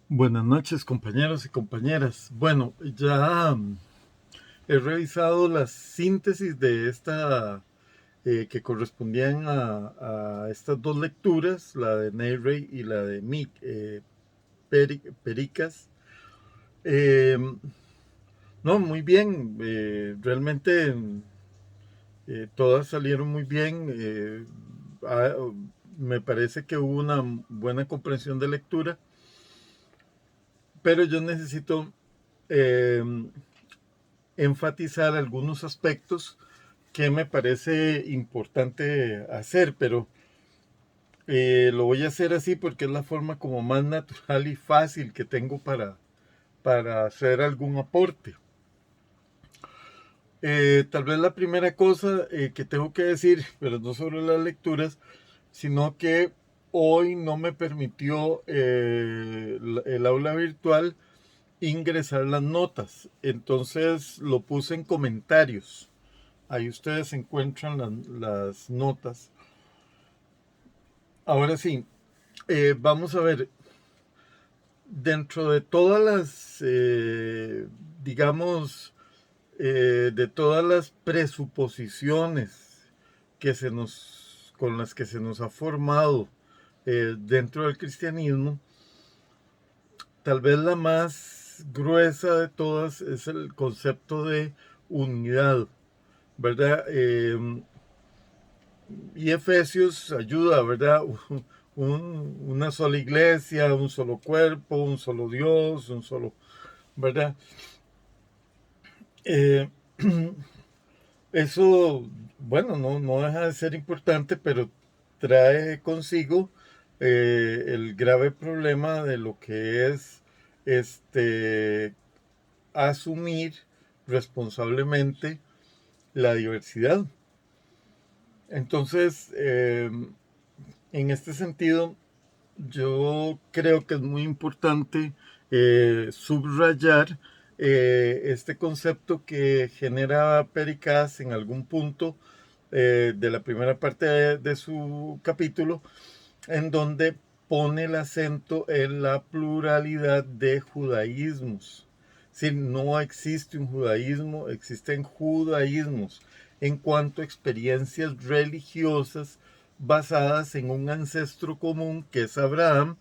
Buenas noches, compañeros y compañeras. Bueno, ya he revisado las síntesis de esta que correspondían a estas dos lecturas, la de Neyrey y la de Pericas. Eh, no, muy bien. Realmente todas salieron muy bien. Ah, Me parece que hubo una buena comprensión de lectura, pero yo necesito eh, enfatizar algunos aspectos que me parece importante hacer, pero lo voy a hacer así porque es la forma como más natural y fácil que tengo para hacer algún aporte. Tal vez la primera cosa que tengo que decir, pero no sobre las lecturas, sino que hoy no me permitió el aula virtual ingresar las notas, entonces lo puse en comentarios. Ahí ustedes encuentran las notas. Ahora sí, vamos a ver, dentro de todas las, digamos, de todas las presuposiciones con las que se nos ha formado dentro del cristianismo, tal vez la más gruesa de todas es el concepto de unidad, ¿verdad? Y Efesios ayuda, ¿verdad? Una sola iglesia, un solo cuerpo, un solo Dios, un solo, ¿verdad? Eh, Eso, bueno, no deja de ser importante, pero trae consigo el grave problema de lo que es este asumir responsablemente la diversidad. Entonces, en este sentido, yo creo que es muy importante subrayar este concepto que genera Pericaz en algún punto de la primera parte de su capítulo, en donde pone el acento en la pluralidad de judaísmos. Si no existe un judaísmo, existen judaísmos en cuanto a experiencias religiosas basadas en un ancestro común que es Abraham,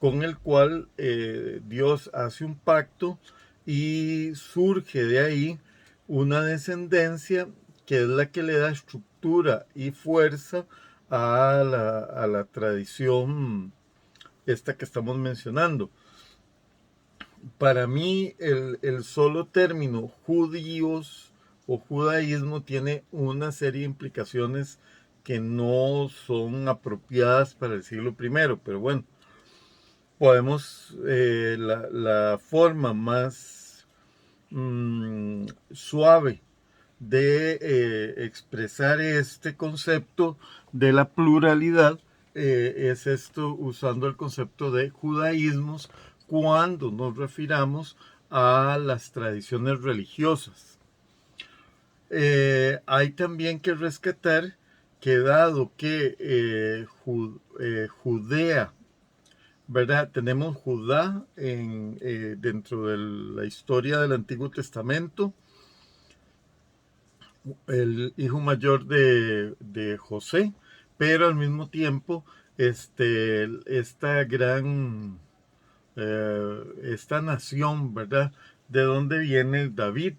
con el cual Dios hace un pacto y surge de ahí una descendencia que es la que le da estructura y fuerza a la tradición esta que estamos mencionando. Para mí el solo término judíos o judaísmo tiene una serie de implicaciones que no son apropiadas para el siglo primero, pero bueno, podemos, la forma más suave de expresar este concepto de la pluralidad es esto usando el concepto de judaísmos cuando nos refiramos a las tradiciones religiosas. Hay también que rescatar que dado que Judea, ¿verdad? Tenemos Judá dentro de la historia del Antiguo Testamento, el hijo mayor de José, pero al mismo tiempo esta nación, ¿verdad? De dónde viene David.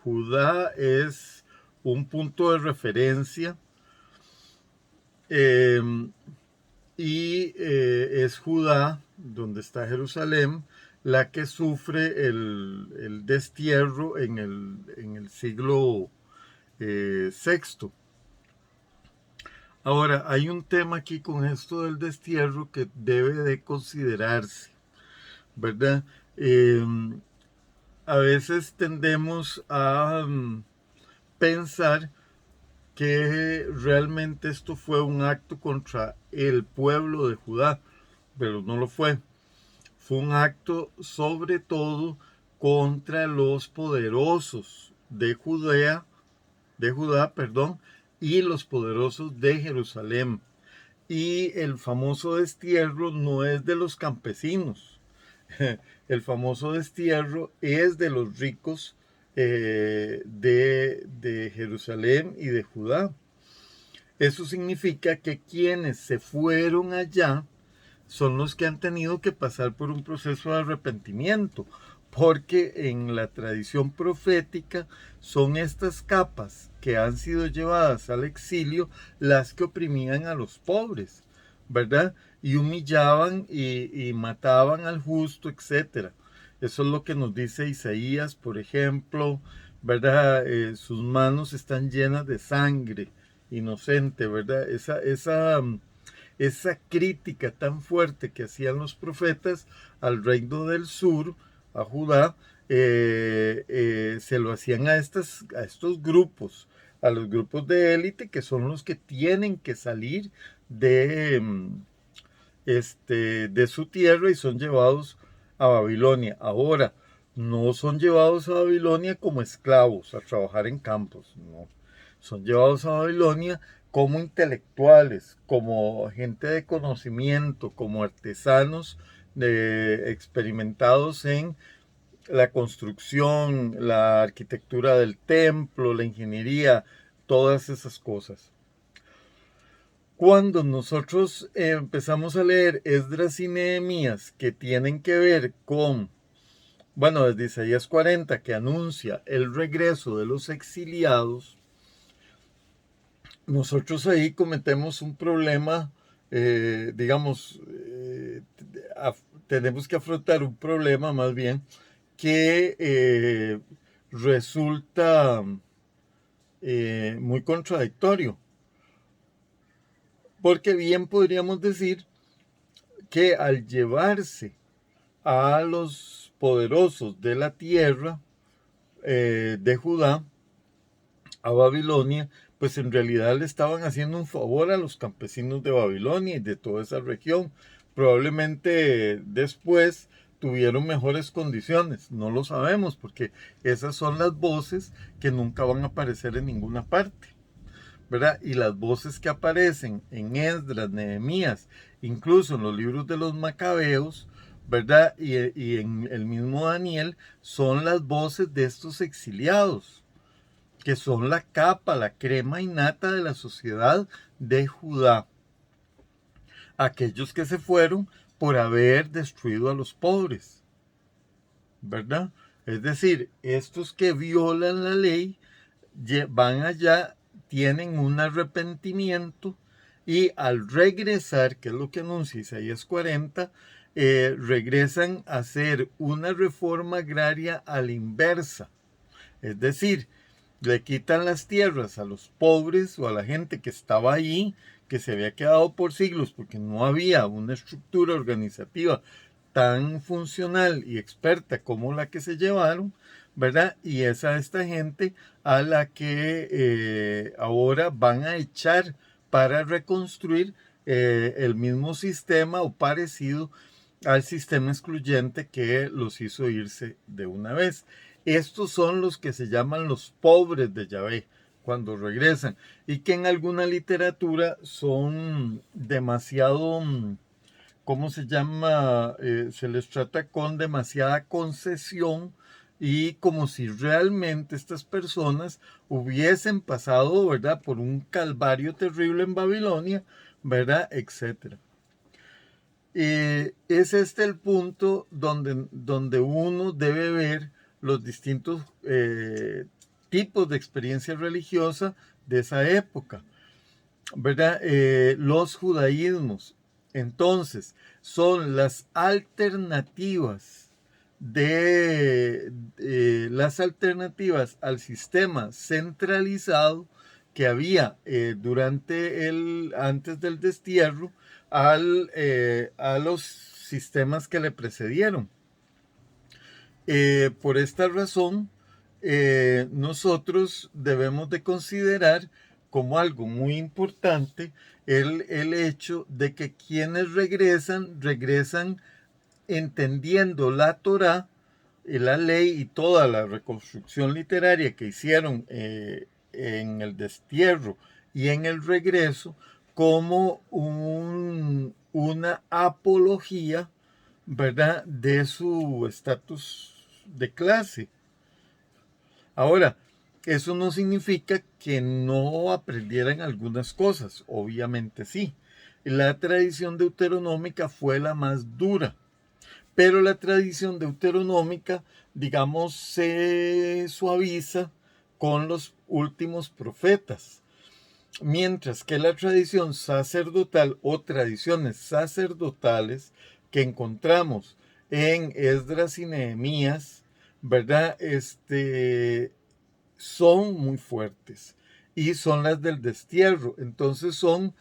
Judá es un punto de referencia eh, es Judá, donde está Jerusalén, la que sufre el destierro en el siglo sexto. Ahora, hay un tema aquí con esto del destierro que debe de considerarse, ¿verdad? Eh, a veces tendemos a pensar que realmente esto fue un acto contra el pueblo de Judá, pero no lo fue. Fue un acto sobre todo contra los poderosos de Judá, perdón, y los poderosos de Jerusalén. y el famoso destierro no es de los campesinos. El famoso destierro es de los ricos de Jerusalén y de Judá. Eso significa que quienes se fueron allá son los que han tenido que pasar por un proceso de arrepentimiento, porque en la tradición profética son estas capas que han sido llevadas al exilio las que oprimían a los pobres, ¿verdad? Y humillaban y mataban al justo, etcétera. Eso es lo que nos dice Isaías, por ejemplo, ¿verdad? Sus manos están llenas de sangre inocente, ¿verdad? Esa crítica tan fuerte que hacían los profetas al reino del sur, a Judá, se lo hacían a estos grupos, a los grupos de élite que son los que tienen que salir de, de su tierra y son llevados a Babilonia. Ahora, no son llevados a Babilonia como esclavos a trabajar en campos, no. Son llevados a Babilonia como intelectuales, como gente de conocimiento, como artesanos experimentados en la construcción, la arquitectura del templo, la ingeniería, todas esas cosas. Cuando nosotros empezamos a leer Esdras y Nehemías, que tienen que ver con, bueno, desde Isaías 40, que anuncia el regreso de los exiliados, nosotros ahí cometemos un problema, digamos, tenemos que afrontar un problema más bien que resulta muy contradictorio, porque bien podríamos decir que al llevarse a los poderosos de la tierra de Judá a Babilonia, pues en realidad le estaban haciendo un favor a los campesinos de Babilonia y de toda esa región. Probablemente después tuvieron mejores condiciones, no lo sabemos, porque esas son las voces que nunca van a aparecer en ninguna parte, ¿verdad? Y las voces que aparecen en Esdras, Nehemías, incluso en los libros de los Macabeos, ¿verdad? Y en el mismo Daniel, son las voces de estos exiliados, que son la capa, la crema innata de la sociedad de Judá. Aquellos que se fueron por haber destruido a los pobres, ¿verdad? Es decir, estos que violan la ley van allá, tienen un arrepentimiento y al regresar, que es lo que anuncia Isaías 40, regresan a hacer una reforma agraria a la inversa. Es decir, le quitan las tierras a los pobres o a la gente que estaba ahí, que se había quedado por siglos porque no había una estructura organizativa tan funcional y experta como la que se llevaron, ¿verdad? Y es a esta gente a la que ahora van a echar para reconstruir el mismo sistema o parecido al sistema excluyente que los hizo irse de una vez. Estos son los que se llaman los pobres de Yahvé cuando regresan y que en alguna literatura son demasiado, ¿cómo se llama? Se les trata con demasiada concesión y como si realmente estas personas hubiesen pasado, ¿verdad?, por un calvario terrible en Babilonia, ¿verdad?, etcétera. Es este el punto donde uno debe ver los distintos tipos de experiencia religiosa de esa época, ¿verdad? Los judaísmos, entonces, son las alternativas las alternativas al sistema centralizado que había antes del destierro a los sistemas que le precedieron. Por esta razón, nosotros debemos de considerar como algo muy importante el hecho de que quienes regresan entendiendo la Torá, la ley y toda la reconstrucción literaria que hicieron en el destierro y en el regreso, como una apología, ¿verdad?, de su estatus de clase. Ahora, eso no significa que no aprendieran algunas cosas, obviamente sí. La tradición deuteronómica fue la más dura, pero la tradición deuteronómica, digamos, se suaviza con los últimos profetas. Mientras que la tradición sacerdotal o tradiciones sacerdotales que encontramos en Esdras y Nehemías, ¿verdad? Son muy fuertes y son las del destierro. Entonces son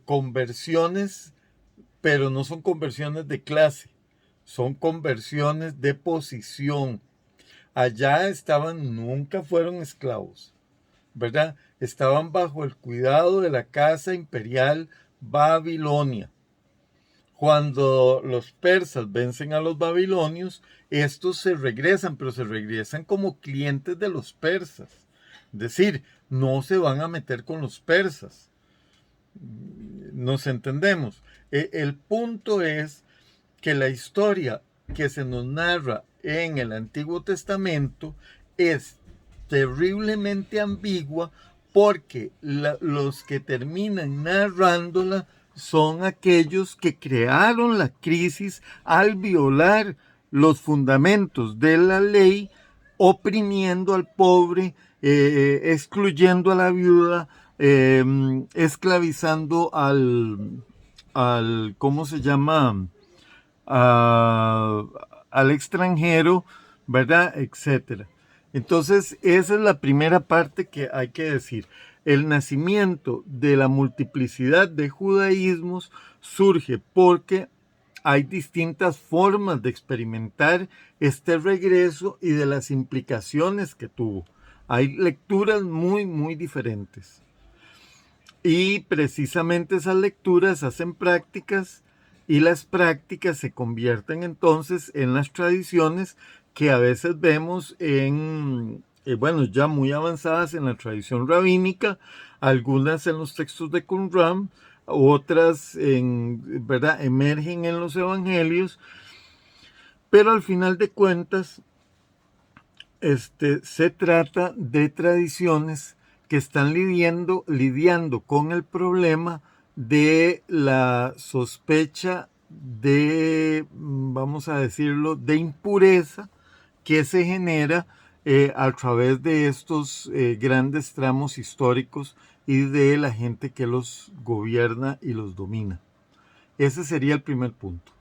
conversiones, pero no son conversiones de clase, son conversiones de posición. Allá nunca fueron esclavos, ¿verdad? Estaban bajo el cuidado de la casa imperial Babilonia. Cuando los persas vencen a los babilonios, estos se regresan, pero se regresan como clientes de los persas. Es decir, no se van a meter con los persas. Nos entendemos. El punto es que la historia que se nos narra en el Antiguo Testamento es terriblemente ambigua porque los que terminan narrándola son aquellos que crearon la crisis al violar los fundamentos de la ley, oprimiendo al pobre, excluyendo a la viuda, esclavizando al ¿cómo se llama? Al extranjero, ¿verdad? Etcétera. Entonces, esa es la primera parte que hay que decir. El nacimiento de la multiplicidad de judaísmos surge porque hay distintas formas de experimentar este regreso y de las implicaciones que tuvo. Hay lecturas muy, muy diferentes. Y precisamente esas lecturas hacen prácticas y las prácticas se convierten entonces en las tradiciones que a veces vemos bueno, ya muy avanzadas en la tradición rabínica, algunas en los textos de Qumran, otras ¿verdad?, emergen en los evangelios, pero al final de cuentas se trata de tradiciones que están lidiando con el problema de la sospecha de, vamos a decirlo, de impureza que se genera a través de estos grandes tramos históricos y de la gente que los gobierna y los domina. Ese sería el primer punto.